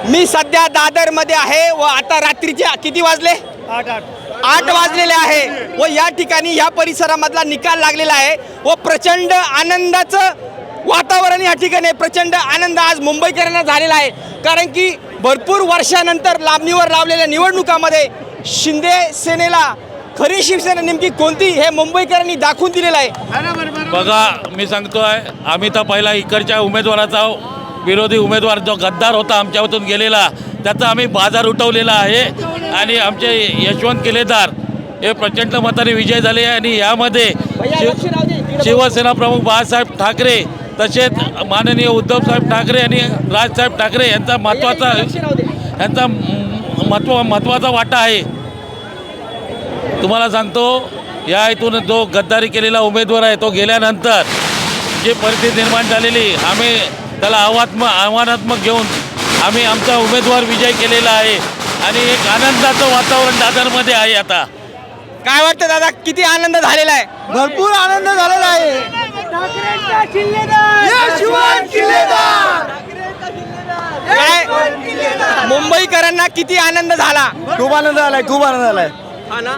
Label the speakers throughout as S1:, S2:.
S1: मी सध्या दादर मध्ये आहे व आता रात्रीचे किती वाजले? 8 वाजलेले आहे व या ठिकाणी या परिसरामधला निकाल लागलेला आहे व प्रचंड आनंदाचं वातावरण या ठिकाणी प्रचंड आनंद आज मुंबईकरांना झालेला आहे. कारण की भरपूर वर्षानंतर लांबणीवर लावलेल्या निवडणुकामध्ये शिंदे सेनेला खरी शिवसेना नेमकी कोणती हे मुंबईकरांनी दाखवून दिलेलं आहे.
S2: बघा, मी सांगतोय, आम्ही तर पहिला इकडच्या उमेदवाराचा विरोधी उमेदवार जो गद्दार होता आमच्यातून गेलेला त्याचा आम्ही बाजार उठवलेला आहे आणि आमचे यशवंत किल्लेदार हे प्रचंड मताने विजय झाले आहे. आणि यामध्ये शिवसेना प्रमुख बाळासाहेब ठाकरे तसेच माननीय उद्धवसाहेब ठाकरे आणि राजसाहेब ठाकरे यांचा महत्त्वाचा वाटा आहे. तुम्हाला सांगतो, या इथून जो गद्दारी केलेला उमेदवार आहे तो गेल्यानंतर जी परिस्थिती निर्माण झालेली, आम्ही त्याला आव्हानात्मक घेऊन आम्ही आमचा उमेदवार विजय केलेला आहे आणि एक आनंदाचं वातावरण दादरमध्ये आहे. आता
S1: काय वाटतं दादा, किती आनंद झालेला आहे?
S3: भरपूर आनंद झालेला आहे.
S1: काय मुंबईकरांना किती आनंद झाला?
S3: खूप आनंद झालाय, खूप आनंद झालाय.
S1: हा ना.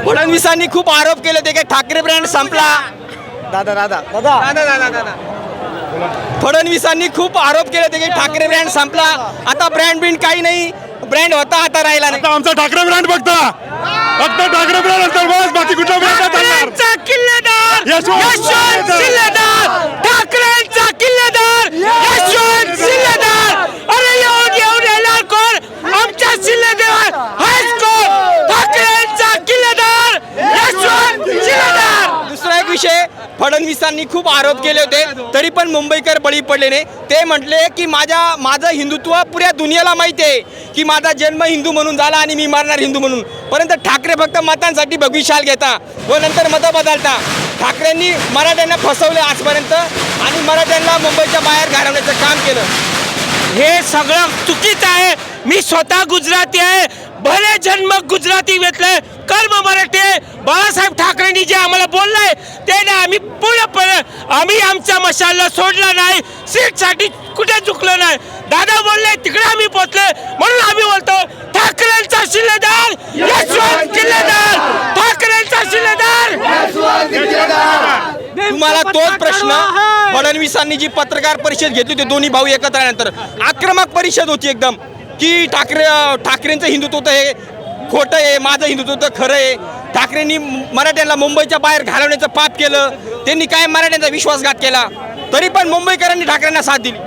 S1: फडणवीसांनी खूप आरोप केले होते की ठाकरे ब्रँड संपला.
S3: दादा दादा दादा
S1: दादा दादा दादा फडणवीसांनी खूप आरोप केले होते की ठाकरे ब्रँड संपला. आता ब्रँड बिंड काही नाही, ब्रँड होता आता राहिला नाही.
S4: आमचा ठाकरे ब्रँड फक्त ठाकरे ब्रँड असतात, बस बाकी कुठला ब्रँड
S1: ठाकरेंचा किल्लेदार यशवंत शिलेदार, ठाकरेंचा किल्लेदार यशवंत शिलेदार. अरे येऊन येणार कोण? आमच्या शिलेदार हाच कोण? ठाकरेंचा किल्लेदार यशवंत शिलेदार. दुसरा एक विषय, फडणवीसांनी खूप आरोप केले होते तरी पण मुंबईकर बळी पडले नाही. ते म्हटले की माझं हिंदुत्व पुऱ्या दुनियाला माहिती आहे की माझा जन्म हिंदू म्हणून झाला आणि मी मरणार हिंदू म्हणून. परंतु ठाकरे फक्त मतांसाठी भगवी शाल घेता व नंतर मतं बदलता. ठाकरेंनी मराठ्यांना फसवले आजपर्यंत आणि मराठ्यांना मुंबईच्या बाहेर घालवण्याचं काम केलं. हे सगळं चुकीचं आहे. मी स्वतः गुजराती आहे, भले जन्म गुजराती घेतलंय, कर्म मराठी. बाळासाहेब ठाकरेंनी जे आम्हाला बोललंय ते ना आम्ही पूर्णपणे आम्ही आमचा मशालला सोडला नाही, सीटसाठी कुठे चुकलं नाही. दादा बोलले तिकडे आम्ही पोहोचले म्हणून आम्ही बोलतो ठाकरेंचा शिलेदार यशवंत किल्लेदार, ठाकरेंचा शिलेदार. तुम्हाला तोच प्रश्न फडणवीसांनी जी पत्रकार परिषद घेतली होती दोन्ही भाऊ एकत्र आल्यानंतर, आक्रमक परिषद होती एकदम की ठाकरेंचं हिंदुत्व होतं हे खोटं आहे, माझं हिंदुत्व होतं खरं आहे. ठाकरेंनी मराठ्यांना मुंबईच्या बाहेर घालवण्याचं पाप केलं, त्यांनी काय मराठ्यांचा विश्वासघात केला, तरी पण मुंबईकरांनी ठाकरेंना साथ दिली.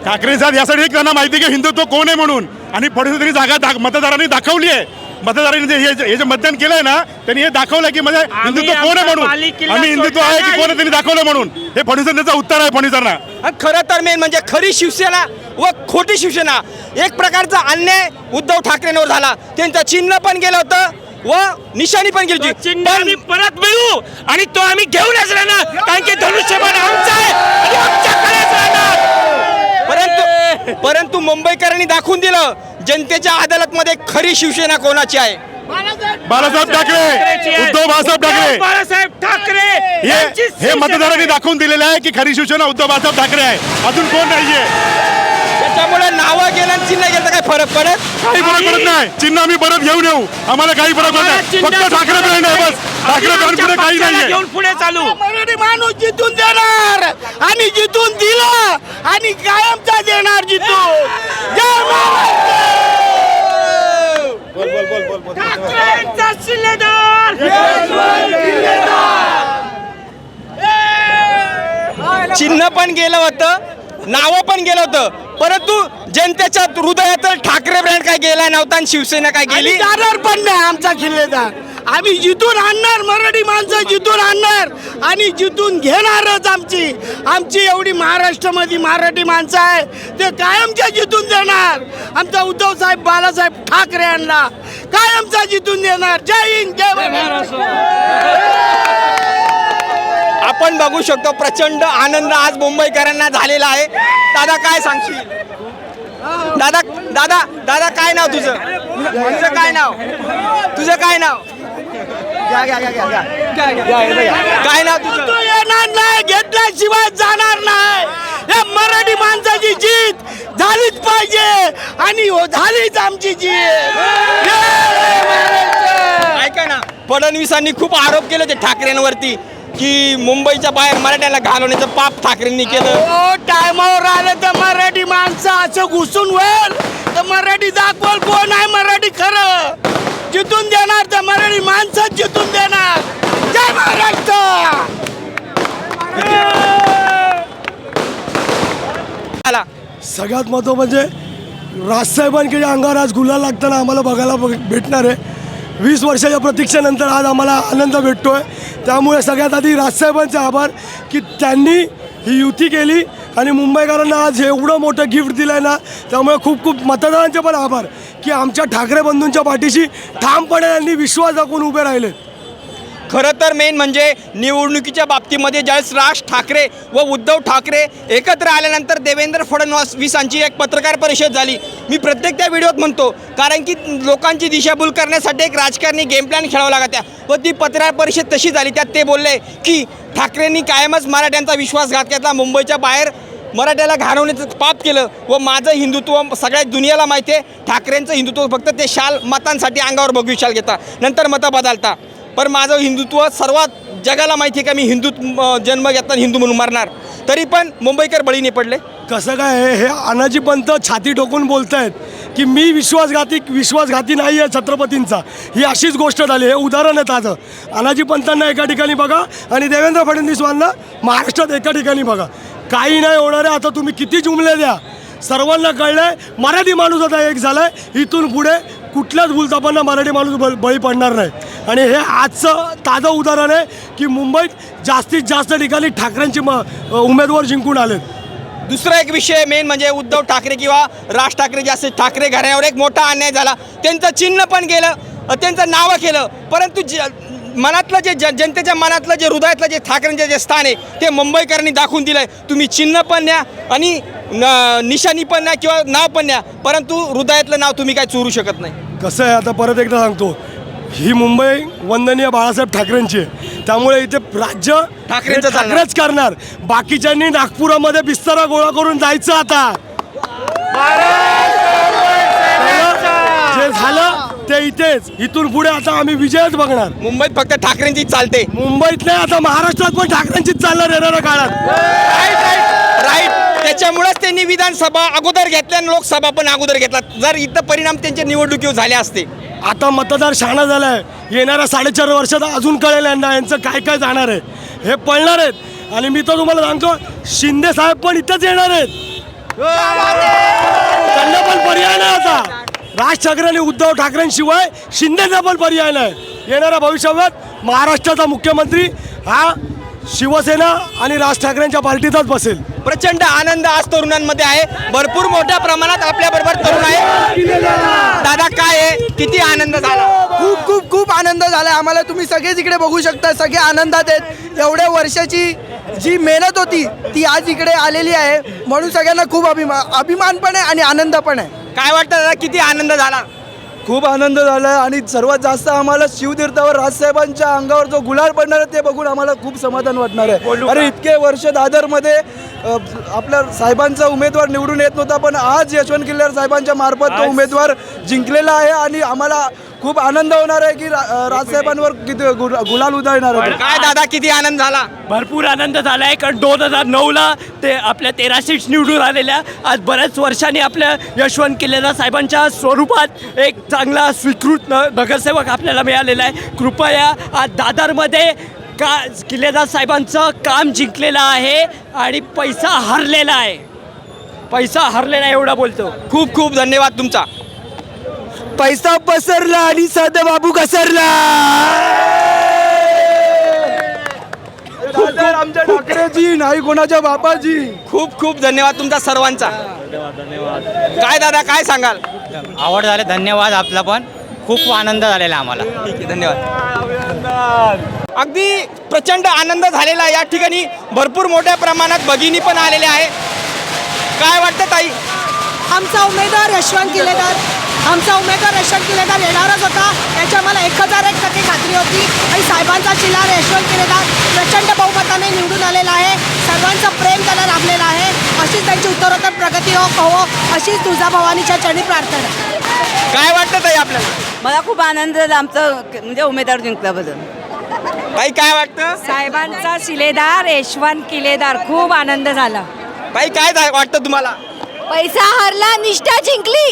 S4: ठाकरे साहेब यासाठी त्यांना माहिती की हिंदुत्व कोण आहे म्हणून, आणि फडणवीस जागा मतदारांनी दाखवली आहे. मतदारांनी हे जे मतदान केलंय ना त्यांनी हे दाखवलं की म्हणजे हिंदुत्व कोण आहे म्हणून, आम्ही हिंदुत्व आहे की कोण आहे त्यांनी दाखवलं म्हणून. हे फडणवीसांचं उत्तर आहे फडणवीसांना.
S1: खरं तर मेन म्हणजे खरी शिवसेना व खोटी शिवसेना, एक प्रकारचा अन्याय उद्धव ठाकरेंवर झाला. त्यांचं चिन्ह पण गेलं होतं व निशाणी पण गेली होती. चिन्ह परत मिळू आणि तो आम्ही घेऊनच राहणार, कारण की धनुष्यबाण आमचा आहे आणि आमच्याकडेच राहणार. परंतु मुंबईकरांनी दाखवून दिलं जनतेच्या अदालतमध्ये खरी शिवसेना कोणाची आहे.
S4: बाळासाहेब ठाकरे, उद्धव
S1: बाळासाहेब ठाकरे
S4: हे मतदारांनी दाखवून दिलेलं आहे की खरी शिवसेना उद्धव बाळासाहेब ठाकरे आहे, अजून कोण नाहीये.
S1: त्याच्यामुळे नावं गेलं आणि चिन्ह गेलं काय फरक पडत?
S4: काही फरक पडत नाही. चिन्ह आम्ही परत घेऊन येऊ, आम्हाला काही फरक पडत नाही. फक्त ठाकरे ब्रँड आहे, बस ठाकरे ब्रँड पुढे काही नाहीये.
S1: घेऊन पुढे चालू.
S3: मराठी माणूस जिथून देणार आणि जिथून दिलं आणि कायमचा देणार जिथून. जय महाराष्ट्र.
S1: ठाकरेंचा शिलेदार चिन्ह पण गेलं होतं, नावं पण गेलं होतं, परंतु जनतेच्या हृदयात ठाकरे ब्रँड काय गेला नव्हता आणि शिवसेना काय गेली.
S3: जाणार पण नाही आमचा किल्लेदार. आम्ही जिथून आणणार मराठी माणसं, जिथून आणणार आणि जिथून घेणारच. आमची एवढी महाराष्ट्रामध्ये मराठी माणसं आहे ते कायमच्या जिथून देणार. आमचा उद्धव साहेब बाळासाहेब ठाकरे यांना कायमचा जिथून देणार. जय हिंद, जय महाराष्ट्र.
S1: आपण बघू शकतो प्रचंड आनंद आज मुंबईकरांना झालेला आहे. दादा काय सांगशील? दादा दादा दादा काय नाव तुझं? तुझं काय नाव? तुझं काय नाव? काय नाव तुझं?
S3: येणार नाही, घेतल्याशिवाय जाणार नाही. झालीच पाहिजे आणि हो झालीच आमची जीत. जय महाराष्ट्र.
S1: ऐका ना, फडणवीसांनी खूप आरोप केले ते ठाकरेंवरती की मुंबईच्या बाहेर मराठ्याला घालवण्याचं पाप ठाकरेंनी केलं.
S3: हो, टायमावर आलं तर मराठी माणसं असं घुसून होईल तर मराठी दाखवल कोण आहे मराठी खरं. जितून देणार तर मराठी माणसं जितून देणार. जय महाराष्ट्र.
S1: आला.
S5: सगळ्यात महत्त्व म्हणजे राजसाहेबांकडे अंगावर आज गुलाल लागताना आम्हाला बघायला भेटणार आहे. 20 वर्षाच्या प्रतीक्षेनंतर आज आम्हाला आनंद भेटतो आहे. त्यामुळे सगळ्यात आधी राजसाहेबांचे आभार की त्यांनी ही युती केली आणि मुंबईकरांना आज एवढं मोठं गिफ्ट दिलं आहे ना. त्यामुळे खूप खूप मतदारांचे पण आभार की आमच्या ठाकरे बंधूंच्या पाठीशी ठामपणे त्यांनी विश्वास दाखवून उभे राहिले.
S1: खरं तर मेन म्हणजे निवडणुकीच्या बाबतीमध्ये ज्यावेळेस राज ठाकरे व उद्धव ठाकरे एकत्र आल्यानंतर देवेंद्र फडणवीसांची एक पत्रकार परिषद झाली. मी प्रत्येक त्या व्हिडिओत म्हणतो कारण की लोकांची दिशाभूल करण्यासाठी एक राजकारणी गेम प्लॅन खेळावं लागत्या व ती पत्रकार परिषद तशी झाली. त्यात ते बोलले की ठाकरेंनी कायमच मराठ्यांचा विश्वासघात केला, मुंबईच्या बाहेर मराठ्याला घालवण्याचं पाप केलं व माझं हिंदुत्व सगळ्या दुनियाला माहिती आहे. ठाकरेंचं हिंदुत्व फक्त ते शाल मतांसाठी अंगावर बघू शाल घेता नंतर मतं बदलता. पण माझं हिंदुत्व सर्वात जगाला माहिती आहे का मी हिंदू जन्म घेताना हिंदू म्हणून मरणार. तरी पण मुंबईकर बळी नाही पडले.
S5: कसं काय आहे, हे अनाजी पंत छाती ठोकून बोलत आहेत की मी विश्वासघाती नाही आहे छत्रपतींचा. ही अशीच गोष्ट झाली. हे उदाहरण आहे ताजं. अनाजी पंतांना एका ठिकाणी बघा आणि देवेंद्र फडणवीसांना महाराष्ट्रात एका ठिकाणी बघा. काही नाही होणार आहे. आता तुम्ही किती जुमले द्या, सर्वांना कळलं आहे मराठी माणूस आता एक झाला आहे. इथून पुढे कुठल्याच भूलथापांना मराठी माणूस बळी पडणार नाही. आणि हे आजचं ताजं उदाहरण आहे की मुंबईत जास्तीत जास्त ठिकाणी ठाकरेंचे उमेदवार जिंकून आलेत.
S1: दुसरा एक विषय मेन म्हणजे उद्धव ठाकरे किंवा राज ठाकरे जे असते ठाकरे घराण्यावर एक मोठा अन्याय झाला. त्यांचं चिन्ह पण गेलं, त्यांचं नावं केलं, परंतु मनातलं जे जनतेच्या मनातलं जे हृदयातलं जे ठाकरेंचे जे स्थान आहे ते मुंबईकरांनी दाखवून दिलं आहे. तुम्ही चिन्ह पण न्या आणि निशाणी पण न्या किंवा नाव पण न्या, परंतु हृदयातलं नाव तुम्ही काय चोरू शकत नाही.
S5: कसं आहे, आता परत एकदा सांगतो, ही मुंबई वंदनीय बाळासाहेब ठाकरेंची आहे. त्यामुळे इथे राज्य
S1: ठाकरेंचं
S5: ठाकरेच करणार. बाकीच्यांनी नागपुरामध्ये बिस्तारा गोळा करून जायचं. आता जे झालं ते इथेच. इथून पुढे आता आम्ही विजयच बघणार.
S1: मुंबईत फक्त ठाकरेंची चालते.
S5: मुंबईत नाही, आता महाराष्ट्रात पण ठाकरेंचीच चालणार येणाऱ्या काळात.
S1: राईट. त्याच्यामुळेच त्यांनी विधानसभा अगोदर घेतल्या आणि लोकसभा पण अगोदर घेतला. जर इथं परिणाम त्यांच्या निवडणुकीवर झाले असते.
S5: आता मतदार शहाणा झाला आहे. येणाऱ्या 4.5 वर्षात अजून कळेल यांना यांचं काय काय जाणार आहे. हे पळणार आहेत. आणि मी तर तुम्हाला सांगतो शिंदे साहेब पण इथंच येणार आहेत. त्यांना पण पर्याय नाही. आता राज ठाकरे आणि उद्धव ठाकरेंशिवाय शिंदेचा पण पर्याय नाही. येणाऱ्या भविष्यात महाराष्ट्राचा मुख्यमंत्री हा शिवसेना आणि राज ठाकरेंच्या पार्टीतच बसेल.
S1: प्रचंड आनंद आज तरुणांमध्ये आहे. भरपूर मोठ्या प्रमाणात आपल्या बरोबर तरुण आहे. दादा काय आहे, किती आनंद झाला?
S6: खूप खूप खूप आनंद झाला आम्हाला. तुम्ही सगळेच इकडे बघू शकता, सगळे आनंदात आहेत. एवढ्या वर्षाची जी मेहनत होती ती आज इकडे आलेली आहे, म्हणून सगळ्यांना खूप अभिमान पण आहे आणि आनंद पण आहे.
S1: काय वाटतं दादा, किती आनंद झाला?
S6: खूप आनंद झाला आहे आणि सर्वात जास्त आम्हाला शिवतीर्थावर राजसाहेबांच्या अंगावर जो गुलाल पडणार आहे ते बघून आम्हाला खूप समाधान वाटणार आहे. अरे इतके वर्ष दादरमध्ये आपल्या साहेबांचा उमेदवार निवडून येत नव्हता, पण आज यशवंत किल्लार साहेबांच्या मार्फत तो उमेदवार जिंकलेला आहे आणि आम्हाला खूप आनंद होणार आहे की राजसाहेबांवर किती गुलाल उधळणार आहे.
S1: काय दादा, किती आनंद झाला?
S7: भरपूर आनंद झाला आहे. कारण 2009ला ते आपल्या 13 सीट्स निवडून आलेल्या आज बऱ्याच वर्षांनी आपल्या यशवंत किल्लेदार साहेबांच्या स्वरूपात एक चांगला स्वीकृत नगरसेवक आपल्याला मिळालेला आहे. कृपया आज दादरमध्ये किल्लेदार साहेबांचं काम जिंकलेलं आहे आणि पैसा हरलेला आहे. पैसा हरलेला आहे एवढा बोलतो.
S1: खूप खूप धन्यवाद तुमचा.
S6: पैसा पसरला आणि साधा बाबू घसरला. आमच्या ठाकरेजी नाही कोणाच्या बापाजी.
S1: खूप खूप धन्यवाद तुमचा सर्वांचा. काय दादा, काय सांगाल?
S8: आवड झाले. धन्यवाद आपला पण. खूप आनंद झालेला आम्हाला.
S1: ठीक आहे, धन्यवाद. अगदी प्रचंड आनंद झालेला आहे. या ठिकाणी भरपूर मोठ्या प्रमाणात भगिनी पण आलेल्या आहे. काय वाटतं ताई?
S9: आमचा उमेदवार यशवंत किल्लेदार येणारच होता, याची आम्हाला 1001% खात्री होती. आणि साहेबांचा चिल्लार यशवंत किल्लेदार प्रचंड बहुमताने निवडून आलेला आहे. सर्वांचं प्रेम त्यांना लाभलेलं आहे. अशीच त्यांची उत्तरोत्तर प्रगती युती हो अशीच तुळजाभवानीच्या चरणी प्रार्थना.
S7: काय वाटतं ताई आपल्याला?
S10: मला खूप आनंद झाला आमचं म्हणजे उमेदवार जिंकल्याबद्दल.
S7: ताई काय वाटतं?
S9: साहेबांचा शिलेदार यशवंत किल्लेदार खूप आनंद झाला.
S7: ताई काय वाटतं तुम्हाला?
S9: पैसा हरला निष्ठा जिंकली.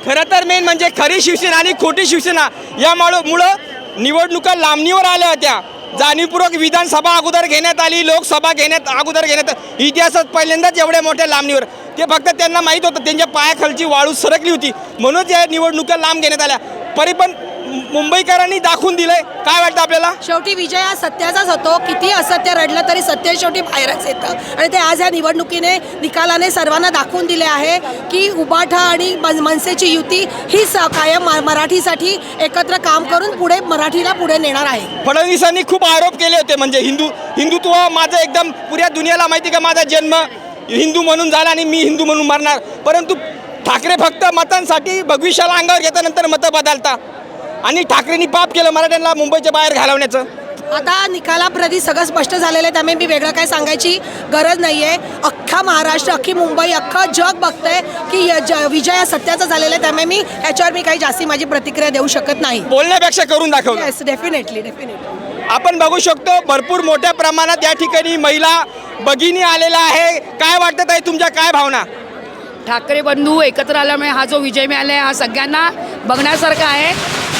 S7: खरं तर मेन म्हणजे खरी शिवसेना आणि खोटी शिवसेना यामुळं निवडणुका लांबणीवर आल्या होत्या. जाणीवपूर्वक विधानसभा अगोदर घेण्यात आली, लोकसभा अगोदर घेण्यात, इतिहासात पहिल्यांदाच एवढ्या मोठ्या लांबणीवर. ते फक्त त्यांना माहीत होतं त्यांच्या पायाखालची वाळू सरकली होती म्हणून या निवडणुका लांब घेण्यात आल्या. पण मुंबईकरांनी दाखवून दिलंय. काय वाटतं आपल्याला?
S9: शेवटी विजय हा सत्याचाच होतो. किती असत्य रडलं तरी सत्य शेवटी बाहेरच येतं आणि ते आज ह्या निवडणुकीने निकालाने सर्वांना दाखवून दिले आहे की उबाठा आणि मनसेची युती ही कायम मराठीसाठी एकत्र काम करून पुढे मराठीला पुढे नेणार आहे.
S7: फडणवीसांनी खूप आरोप केले होते म्हणजे हिंदुत्व माझं एकदम पुऱ्या दुनियाला माहिती का माझा जन्म हिंदू म्हणून झाला आणि मी हिंदू म्हणून मरणार. परंतु ठाकरे फक्त मतांसाठी भविष्याला अंगावर घेतानंतर मतं बदलता आणि ठाकरेंनी पाप केलं मराठ्यांना मुंबईच्या बाहेर घालवण्याचं.
S9: आता निकालाप्रती सगळं स्पष्ट झालेलं आहे त्यामुळे मी वेगळं काय सांगायची गरज नाही आहे. अख्खा महाराष्ट्र अख्खी मुंबई अख्खं जग बघतंय की विजय हा सत्याचा झालेला आहे त्यामुळे याच्यावर मी काही जास्ती माझी प्रतिक्रिया देऊ शकत नाही.
S7: बोलण्यापेक्षा करून दाखवलं.
S9: Yes definitely.
S7: आपण बघू शकतो भरपूर मोठ्या प्रमाणात या ठिकाणी महिला भगिनी आलेला आहे. काय वाटतं ताई तुमच्या काय भावना?
S11: ठाकरे बंधू एकत्र आल्यामुळे हा जो विजय मिळाला आहे हा सगळ्यांना बघण्यासारखा आहे.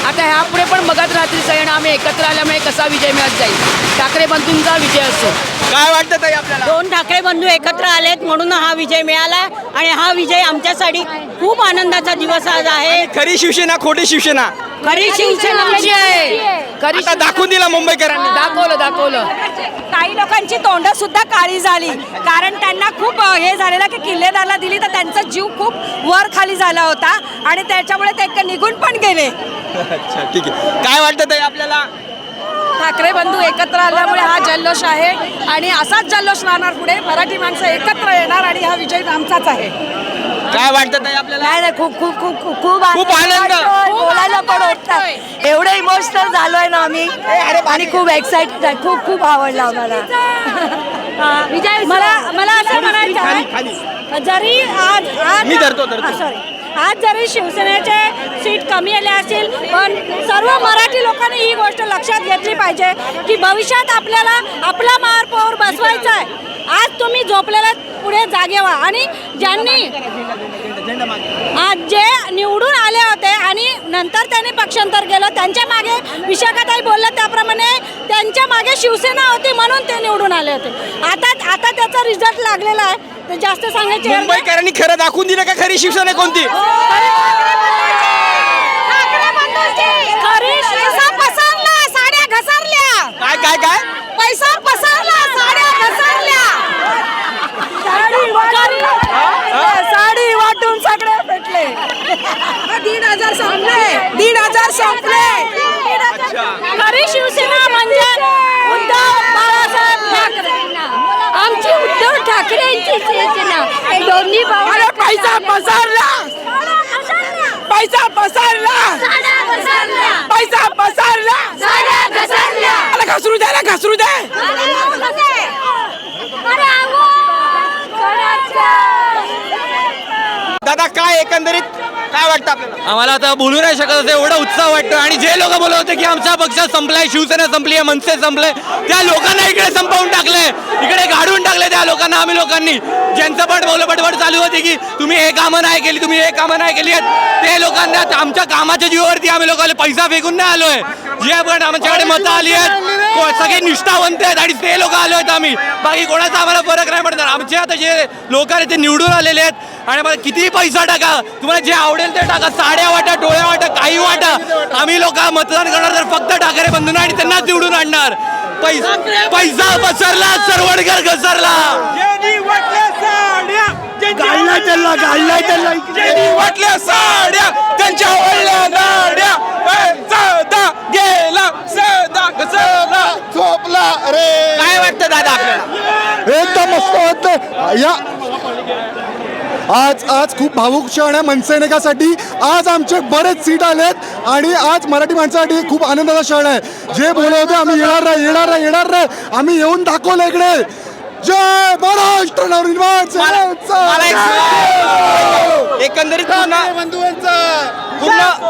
S11: आता ह्यापुढे पण बघत राहतील सगळ्यांना आम्ही एकत्र आल्यामुळे कसा विजय मिळत जाईल. ठाकरे बंधूंचा विजय असतो.
S7: काय वाटतं ताई आपल्याला?
S9: दोन ठाकरे बंधू एकत्र आलेत म्हणून हा विजय मिळाला आणि हा विजय आमच्यासाठी खूप आनंदाचा दिवस आज आहे.
S7: खरी शिवसेना खोटी शिवसेना?
S9: खरी शिवसेना आहे.
S7: आता दाखवून दिला मुंबईकरांनी.
S11: दाखवलं.
S9: काही लोकांची तोंड सुद्धा काळी झाली कारण त्यांना खूप हे झालेलं की किल्लेदारला दिली तर त्यांचा जीव खूप वर खाली झाला होता आणि त्याच्यामुळे ते निघून पण गेले.
S7: अच्छा ठीक आहे. काय वाटतं ताई आपल्याला?
S11: ठाकरे बंधू एकत्र आल्यामुळे हा जल्लोष आहे आणि असाच जल्लोष राहणार पुढे. मराठी माणसं एकत्र येणार आणि हा विजय आमचाच आहे.
S7: काय वाटतं ताई आपल्याला?
S9: नाही खूप खूप खूप खूप
S7: खूप आनंद.
S9: बोलायला पण होतं. एवढे इमोशनल झालोय ना आम्ही आणि खूप एक्साइटेड आहे. खूप खूप आवडला आम्हाला. मला असं म्हणायचं आहे जरी
S7: मी धरतो.
S9: आज जरी शिवसेनेचे सीट कमी आले असतील पण सर्व मराठी लोकांनी ही गोष्ट लक्षात घेतली पाहिजे की भविष्यात आपल्याला आपला महापौर बसवायचा आहे. आज तुम्ही झोपलेला पुढे जागे व्हा आणि ज्यांनी आज जे निवडून आले होते आणि नंतर त्यांनी पक्षांतर केलं त्यांच्या मागे विशाखाताई बोलल्या त्याप्रमाणे त्यांच्या मागे शिवसेना होती म्हणून ते निवडून आले होते. आता त्याचा रिझल्ट लागलेला आहे. ते जास्त सांगायचे
S7: मुंबईकरांनी खरं दाखवून दिलं का खरी शिवसेना कोणती?
S9: खरी पैसा पसरला साड्या घसरल्या.
S7: काय
S9: पैसा पसरला साड्या घसरल्या. साडी वाटून सगळे भेटले. 1,500 संपले. खरी शिवसेना म्हणजे उद्धव बाळासाहेब ठाकरे. आमची उद्धव ठाकरेंची शिवसेना. दोन्ही पैसा पसरला. पैसा पसरला. पैसा पसरला. घसरू दे.
S7: दादा काय एकंदरीत काय वाटतं आपल्याला?
S8: आम्हाला आता बोलू नाही शकत असं एवढा उत्साह वाटतो आणि जे लोक बोलत होते की आमचा पक्ष संपलाय, शिवसेना संपली आहे, मनसे संपलंय, त्या लोकांना इकडे संपवून टाकले, इकडे गाडून टाकले त्या लोकांना. आम्ही लोकांनी ज्यांचं पण बडबड चालू होती की तुम्ही हे कामं नाही केली, तुम्ही हे कामं नाही केली आहेत, ते लोकांना आमच्या कामाच्या जीवावरती आम्ही लोकांना पैसा फेकून नाही आलोय. जे पण आमच्याकडे मतं आली आहेत सगळे निष्ठावंत आहेत आणि ते लोक आलो आहेत आम्ही. बाकी कोणाचा आम्हाला फरक नाही पडणार. आमचे आता जे लोक आहेत ते निवडून आलेले आहेत आणि मला कितीही पैसा टाका, तुम्हाला जे आवडेल ते टाका, साड्या वाटा, डोळ्या वाटा, काही वाटा, आम्ही लोक मतदान करणार तर फक्त ठाकरे बंधूंना आणि त्यांनाच निवडून आणणार. पैसा पसरला, सरवडकर घसरला.
S7: वाटल्या साड्या त्यांच्या वळल्या नाड्या, गेला सदा घसरला झोपला रे. काय वाटतं दादा आपल्याला?
S4: एकदम मस्त वाटतं. या आज खूप भावुक क्षण आहे मनसैनिकासाठी. आज आमचे बरेच सीट आलेत आणि आज मराठी माणसासाठी खूप आनंदाचा क्षण आहे. जे बोलत होते आम्ही येणार नाही आम्ही येऊन दाखवलं इकडे. जय महाराष्ट्र नवनिर्माण सेनेचा.
S8: एकंदरीत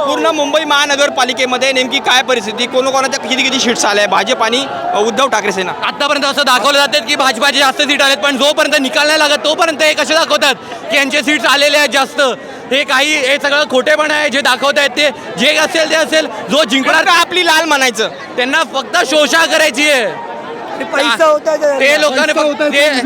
S8: पूर्ण मुंबई महानगरपालिकेमध्ये नेमकी काय परिस्थिती, कोणाकोणाच्या किती किती सीट्स आल्या भाजप आणि उद्धव ठाकरे सेना? आतापर्यंत असं दाखवलं जातात की भाजपाचे जास्त सीट आलेत, पण जोपर्यंत निकाल नाही लागत तोपर्यंत हे कसे दाखवतात की यांचे सीट्स आलेले आहेत जास्त. हे सगळं खोटेपण आहे जे दाखवत आहेत. ते जे असेल ते असेल, जो जिंकणार का आपली लाल म्हणायचं, त्यांना फक्त शोषा करायची आहे. ते लोकांनी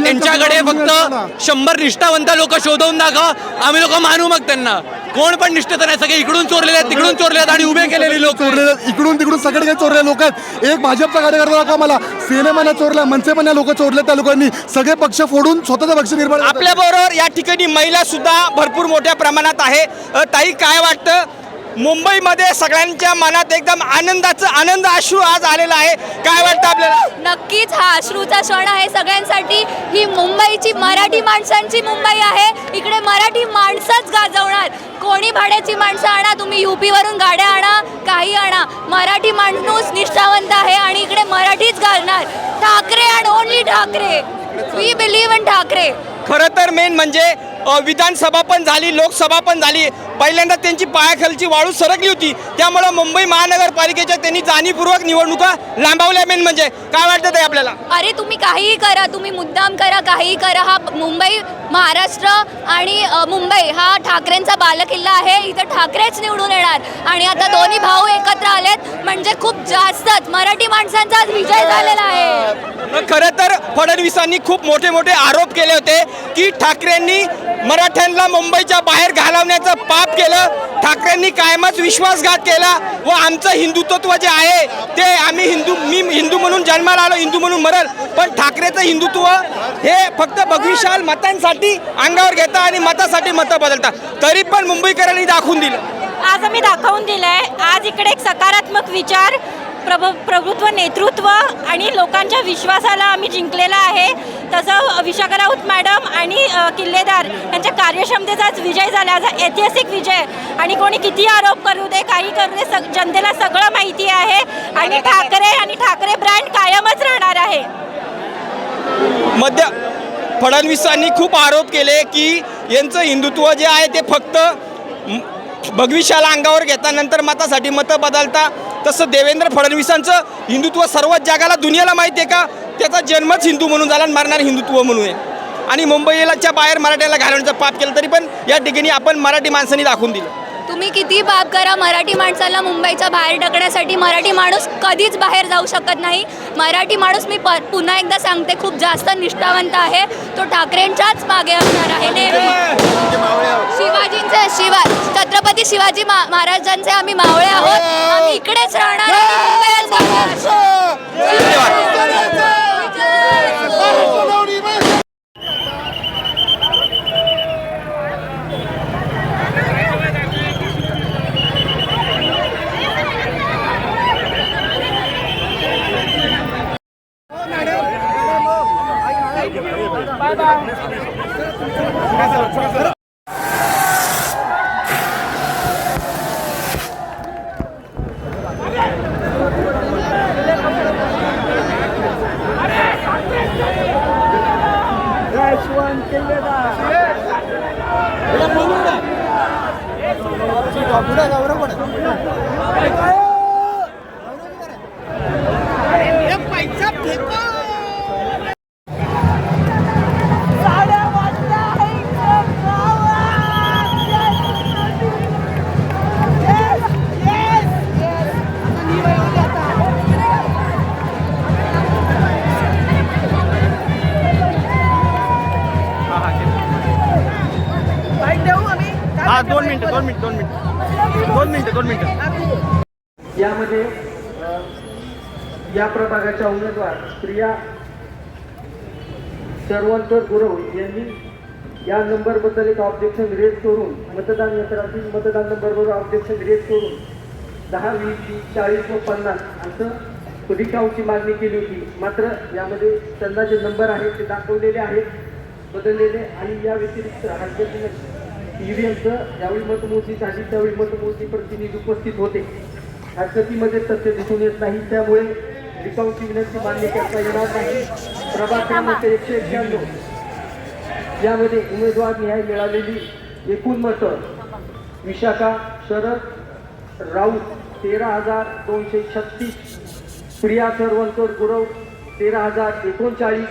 S8: त्यांच्याकडे फक्त 100 निष्ठावंत लोक शोधवून दाखवा, आम्ही लोक मानू मग त्यांना. कोण पण निष्ठेत नाही, सगळे इकडून चोरलेले आहेत तिकडून चोरले आहेत आणि उभे केलेले लोक
S6: चोरलेले इकडून तिकडून सगळे चोरले लोक आहेत. एक भाजपचा कार्यकर्ता दाखवा मला, सेनेमाने चोरला, मनसेमाने लोक चोरले, त्या लोकांनी सगळे पक्ष फोडून स्वतःचा पक्ष निर्माण.
S8: आपल्या बरोबर या ठिकाणी महिला सुद्धा भरपूर मोठ्या प्रमाणात आहे. ताई, काय वाटतं, मुंबईमध्ये सगळ्यांच्या मनात एकदम आनंद अश्रू आज आलेला आहे, काय वाटतं आपल्याला?
S9: नक्कीच हा अश्रूचा क्षण आहे सगळ्यांसाठी. ही मुंबईची मराठी माणसांची मुंबई आहे. इकडे मराठी माणसंच गाजवणार. कोणी भाड्याची माणसं आणा, तुम्ही UP वरून गाड्या आणा, काही आणा, मराठी माणूस निष्ठावंत आहे आणि इकडे मराठीच गाजणार. Thackeray and only Thackeray. We believe in Thackeray.
S8: खरं तर मेन म्हणजे विधानसभा पण झाली, लोकसभा पण झाली. पहिल्यांदा त्यांची पायाखालची वाळू सरकली होती, त्यामुळं मुंबई महानगरपालिकेच्या त्यांनी जाणीवपूर्वक निवडणुका लांबवल्या. मेन म्हणजे काय वाटतं ते आपल्याला?
S9: अरे तुम्ही काहीही करा, तुम्ही मुद्दाम करा, काहीही करा, हा मुंबई, महाराष्ट्र आणि मुंबई हा ठाकरेंचा बालेकिल्ला आहे. इथं ठाकरेच निवडून येणार. आणि आता दोन्ही भाऊ एकत्र आलेत म्हणजे खूप जास्तच मराठी माणसांचा आज विजय झालेला आहे.
S8: खरं तर फडणवीसांनी खूप मोठे मोठे आरोप केले होते की ठाकरेंनी मराठ्यांना मुंबईच्या बाहेर घालवण्याचं पाप केलं. ठाकरेंनी कायमच विश्वासघात केला व आमचं हिंदुत्व जे आहे ते आम्ही मी हिंदू म्हणून जन्माला आलो, हिंदू म्हणून मरल. पण ठाकरेचं हिंदुत्व हे फक्त भगविशाल मतांसाठी अंगावर घेता आणि मतासाठी मतं बदलता. तरी पण मुंबईकरांनी दाखवून दिलं.
S9: आज आम्ही दाखवून दिलंय. आज इकडे एक सकारात्मक विचार, प्रभुत्व, नेतृत्व आणि लोकांच्या विश्वासाला आम्ही जिंकलेला आहे. तसं विशाखा राऊत मॅडम आणि किल्लेदार यांच्या कार्यक्षमतेचा आज विजय झाला. आज ऐतिहासिक विजय. आणि कोणी किती आरोप करू दे, काही करू दे, जनतेला सगळं माहिती आहे. आणि ठाकरे ब्रँड कायमच राहणार आहे.
S8: फडणवीसांनी खूप आरोप केले की यांचं हिंदुत्व जे आहे ते फक्त भगविशाला अंगावर घेता, नंतर मतासाठी मतं बदलता. तसं देवेंद्र फडणवीसांचं हिंदुत्व सर्वच जगाला, दुनियाला माहिती आहे का? त्याचा जन्मच हिंदू म्हणून झाला, मरणार हिंदुत्व म्हणून आहे. आणि मुंबईच्या बाहेर मराठ्याला घालवण्याचा पाप केलं, तरी पण या ठिकाणी आपण मराठी माणसांनी दाखवून दिलं.
S9: तुम्ही किती पाप करा, मराठी माणसाला मुंबईच्या बाहेर टाकण्यासाठी मराठी माणूस कधीच बाहेर जाऊ शकत नाही. मराठी माणूस, मी पुन्हा एकदा सांगते, खूप जास्त निष्ठावंत आहे. तो ठाकरेंच्याच मागे असणार आहे नेहमी. छत्रपती शिवाजी महाराजांचे आम्ही मावळे आहोत. आम्ही इकडेच राहणार.
S8: दोन मिनिटं.
S12: यामध्ये या प्रभागाच्या उमेदवार प्रिया शरवंतर गुरव यांनी या नंबरबद्दल एक ऑब्जेक्शन रेज करून मतदान यंत्रातील मतदान नंबरवर ऑब्जेक्शन रेज करून 10, 20, 30, 40 व 50 असं रिकाऊची मागणी केली होती. मात्र यामध्ये त्यांना जे नंबर आहेत ते दाखवलेले आहेत बदललेले. आणि या व्यतिरिक्त राज्यातील EVMचं ज्यावेळी मतमोजणी झाली त्यावेळी मतमोजणी प्रतिनिधी उपस्थित होते. हरकतीमध्ये तथ्य दिसून येत नाही, त्यामुळे रिकाऊची विनंती मान्य करता येणार नाही. प्रभाग क्रमांक 191 यामध्ये उमेदवार निहाय मिळालेली एकूण मतं विशाखा शरद राऊत 13,236, प्रिया सरवणकर गुरव 13,039.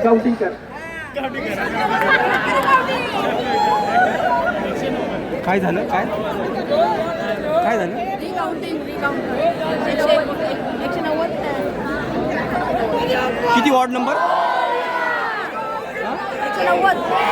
S12: काउंटिंग कर.
S6: काय झालं काय काय झालं किती वॉर्ड नंबर
S9: 190.